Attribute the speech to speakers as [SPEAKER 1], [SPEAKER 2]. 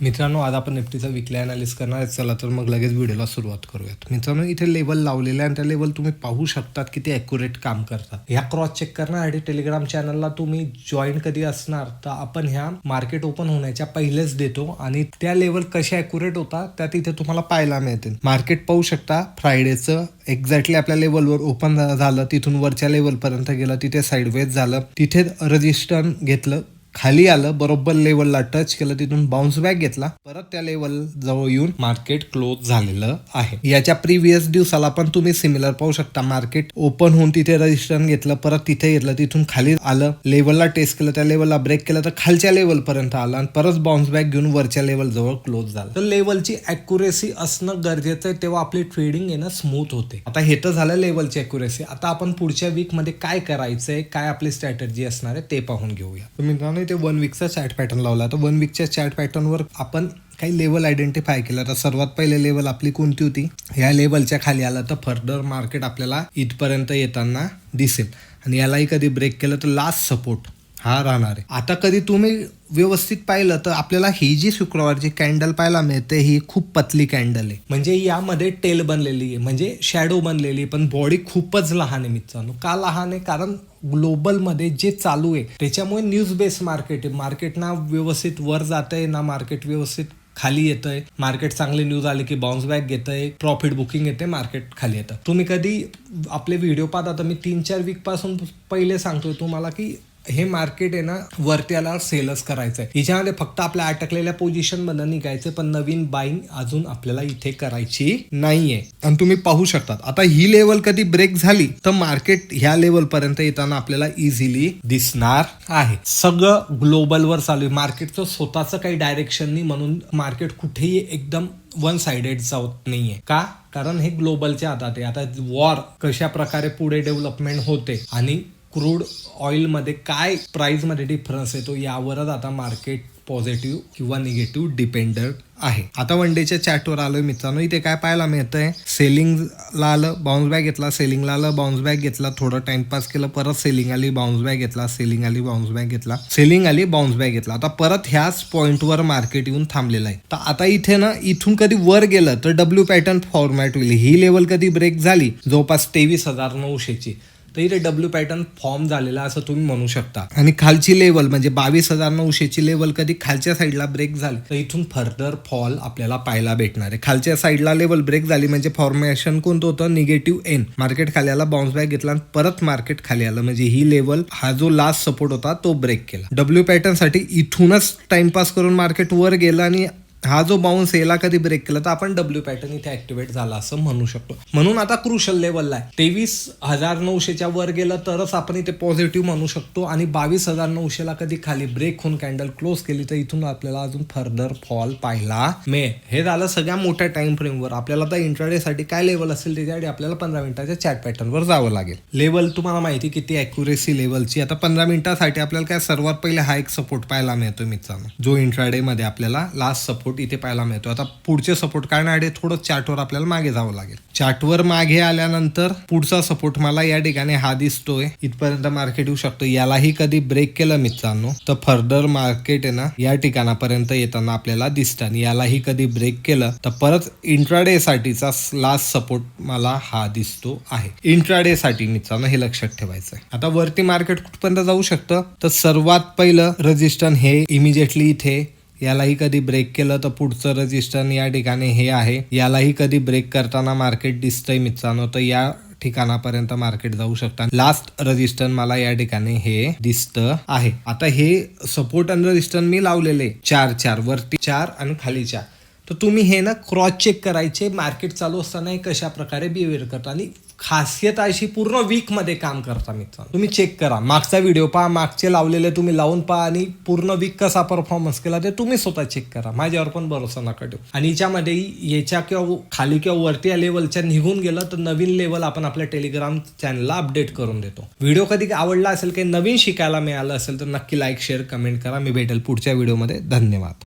[SPEAKER 1] मित्रांनो, आज आपण निफ्टीचा वीकली अनालिसिस करणार आहे. चला तर मग लगेच व्हिडिओला सुरुवात करूयात. मित्रांनो, इथे लेवल लावलेले आहे आणि त्या लेवल तुम्ही पाहू शकतात किती ॲक्युरेट काम करतात. ह्या क्रॉस चेक करण्यासाठी टेलिग्राम चॅनलला तुम्ही जॉईन कधी असणार तर आपण ह्या मार्केट ओपन होण्याच्या पहिलेच देतो आणि त्या लेवल कशा ॲक्युरेट होतात त्या तिथे तुम्हाला पाहायला मिळतील. मार्केट पाहू शकता फ्रायडेचं एक्झॅक्टली आपल्या लेवलवर ओपन झालं, तिथून वरच्या लेवलपर्यंत गेलं, तिथे साईडवेज झालं, तिथे रजिस्टर घेतलं, खाली आलं, बरोबर लेवलला टच केलं, तिथून बाउन्स बॅक घेतला, परत त्या लेवल जवळ येऊन मार्केट क्लोज झालेलं आहे. याच्या प्रिव्हियस दिवसाला पण तुम्ही सिमिलर पाहू शकता. मार्केट ओपन होऊन तिथे रजिस्टर घेतलं, परत तिथे घेतलं, तिथून खाली आलं, लेवलला टेस्ट केलं, त्या लेवलला ब्रेक केलं तर खालच्या लेवल पर्यंत आलं आणि परत बाउन्स बॅक घेऊन वरच्या लेवल जवळ क्लोज झालं. तर लेवलची अॅक्युरेसी असणं गरजेचं आहे, तेव्हा आपली ट्रेडिंग येणं स्मूथ होते. आता हे तर झालं लेवलची अॅक्युरेसी. आता आपण पुढच्या वीक मध्ये काय करायचंय, काय आपली स्ट्रॅटेजी असणार आहे ते पाहून घेऊया. मित्रांनो, इथे 1 वीकचा चार्ट पॅटर्न लावला. तर 1 वीकच्या चार्ट पॅटर्नवर आपण काही लेवल आयडेंटिफाय केलं. तर सर्वात पहिले लेवल आपली कोणती होती, या लेवलच्या खाली आलं तर फर्दर मार्केट आपल्याला इथपर्यंत येताना दिसेल आणि यालाही कधी ब्रेक केलं तर लास्ट सपोर्ट हा राहणार आहे. आता कधी तुम्ही व्यवस्थित पाहिलं तर आपल्याला ही जी शुक्रवारची कॅन्डल पाहायला मिळते ही खूप पतली कॅन्डल आहे. म्हणजे यामध्ये टेल बनलेली आहे, म्हणजे शॅडो बनलेली आहे, पण बॉडी खूपच लहान आहे. मित्रांनो, का लहान आहे? कारण ग्लोबलमध्ये जे चालू आहे त्याच्यामुळे न्यूज बेस मार्केट आहे. मार्केट ना व्यवस्थित वर जात आहे ना मार्केट व्यवस्थित खाली येतंय. मार्केट चांगली न्यूज आली की बाउन्स बॅक घेतंय, प्रॉफिट बुकिंग येते, मार्केट खाली येतं. तुम्ही कधी आपले व्हिडिओ पाहता तर मी 3-4 वीक पासून पहिले सांगतोय तुम्हाला की हे मार्केट आहे ना वरती आला सेलच करायचं आहे. हिच्यामध्ये फक्त आपल्या अटकलेल्या पोझिशन मध्ये निघायचं, पण नवीन बाईंग अजून आपल्याला इथे करायची नाहीये. आणि तुम्ही पाहू शकतात आता ही लेवल कधी ब्रेक झाली तर मार्केट ह्या लेवल पर्यंत येताना आपल्याला इझिली दिसणार आहे. सगळं ग्लोबलवर चालू आहे. मार्केटचं स्वतःचं काही डायरेक्शन नाही, म्हणून मार्केट कुठेही एकदम वन साइडेड जात नाहीये. का? कारण हे ग्लोबलच्या हातात आहे. आता वॉर कशा प्रकारे पुढे डेव्हलपमेंट होते आणि क्रूड ऑइलमध्ये काय प्राइसमध्ये डिफरन्स येतो यावरच आता मार्केट पॉझिटिव्ह किंवा निगेटिव्ह डिपेंडेंट आहे. आता वन डेच्या चार्टवर आलोय मित्रांनो. इथे काय पाहायला मिळतंय, सेलिंगला आलं, बाउन्स बॅक घेतला, सेलिंगला आलं, बाउन्स बॅक घेतला, थोडं टाइमपास केलं, परत सेलिंग आली, बाउन्स बॅक घेतला, सेलिंग आली, बाउन्स बॅक घेतला, सेलिंग आली, बाउन्स बॅक घेतला. आता परत ह्याच पॉईंटवर मार्केट येऊन थांबलेलं आहे. तर आता इथे ना इथून कधी वर गेलं तर डब्ल्यू पॅटर्न फॉर्मॅट होईल. ही लेवल कधी ब्रेक झाली जवळपास 23,900ची, तर इथे डब्ल्यू पॅटर्न फॉर्म झालेला असं तुम्ही म्हणू शकता. आणि खालची लेवल म्हणजे 22,900ची लेवल कधी खालच्या साईडला ब्रेक झाली तर इथून फर्दर फॉल आपल्याला पाहायला भेटणार आहे. खालच्या साईडला लेवल ब्रेक झाली म्हणजे फॉर्मेशन कोणतं होतं, निगेटिव्ह एन. मार्केट खाली आला, बाउन्स बॅक घेतला आणि परत मार्केट खाली आलं, म्हणजे ही लेवल हा जो लास्ट सपोर्ट होता तो ब्रेक केला. डब्ल्यू पॅटर्न साठी इथूनच टाइमपास करून मार्केट वर गेलं आणि हा जो बाउन्स याला कधी ब्रेक केला तर आपण डब्ल्यू पॅटर्न इथे ऍक्टिव्हेट झाला असं म्हणू शकतो. म्हणून आता क्रुशल लेवलला आहे. 23,900च्या वर गेलं तरच आपण इथे पॉझिटिव्ह म्हणू शकतो आणि 22,900ला कधी खाली ब्रेक होऊन कॅन्डल क्लोज केली तर इथून आपल्याला अजून फर्दर फॉल पाहायला मिळेल. हे झालं सगळ्या मोठ्या टाइम फ्रेमवर. आपल्याला आता इंट्राडे साठी काय लेवल असेल त्याच्यासाठी आपल्याला 15 मिनिटाच्या चार्ट पॅटर्नवर जावं लागेल. लेवल तुम्हाला माहिती किती अॅक्युरेसी लेवलची. आता 15 मिनिटासाठी आपल्याला काय सर्वात पहिले हा एक सपोर्ट पाहायला मिळतो मित्रांनो, जो इंट्राडे मध्ये आपल्याला लास्ट सपोर्ट इथे पाहायला मिळतो. आता पुढचे सपोर्ट काढण्यासाठी थोडं चार्टवर आपल्याला मागे जावं लागेल. चार्टवर मागे आल्यानंतर पुढचा सपोर्ट मला या ठिकाणी हा दिसतोय, इथपर्यंत मार्केट येऊ शकतो. यालाही कधी ब्रेक केलं मित्रांनो तर फर्दर मार्केट आहे ना या ठिकाणापर्यंत येताना आपल्याला दिसतं. आणि यालाही कधी ब्रेक केलं तर परत इंट्राडे साठीचा लास्ट सपोर्ट मला हा दिसतो आहे. इंट्राडे साठी मित्रांनो हे लक्षात ठेवायचं आहे. आता वरती मार्केट कुठपर्यंत जाऊ शकतं तर सर्वात पहिलं रजिस्टर हे इमिजिएटली इथे, यालाही कधी ब्रेक केलं तर पुढचं रजिस्टर या ठिकाणी हे आहे. यालाही कधी ब्रेक करताना मार्केट दिसतंय मित्रांनो, तर या ठिकाणापर्यंत मार्केट जाऊ शकतं. लास्ट रजिस्टर मला या ठिकाणी हे दिसतं आहे. आता हे सपोर्ट आणि रजिस्टर मी लावलेले 4 वरती 4 आणि खाली 4. तर तुम्ही हे ना क्रॉस चेक करायचे, मार्केट चालू असताना हे कशा प्रकारे बिहेवियर करतात आणि खासियत अशी पूर्ण वीक मध्ये काम करता मित्रांनो. तुम्ही चेक करा, मागचा व्हिडिओ पहा, मागचे लावलेले तुम्ही लावून पहा आणि पूर्ण वीक कसा परफॉर्मन्स केला ते तुम्ही स्वतः चेक करा. माझ्यावर पण भरोसा नका ठेवू. आणि याच्यामध्ये याच्या किंवा खाली किंवा वरती या लेवलच्या निघून गेलं तर नवीन लेवल आपण आपल्या टेलिग्राम चॅनलला अपडेट करून देतो. व्हिडिओ कधी आवडला असेल, काही नवीन शिकायला मिळालं असेल तर नक्की लाईक, शेअर, कमेंट करा. मी भेटेल पुढच्या व्हिडिओमध्ये. धन्यवाद.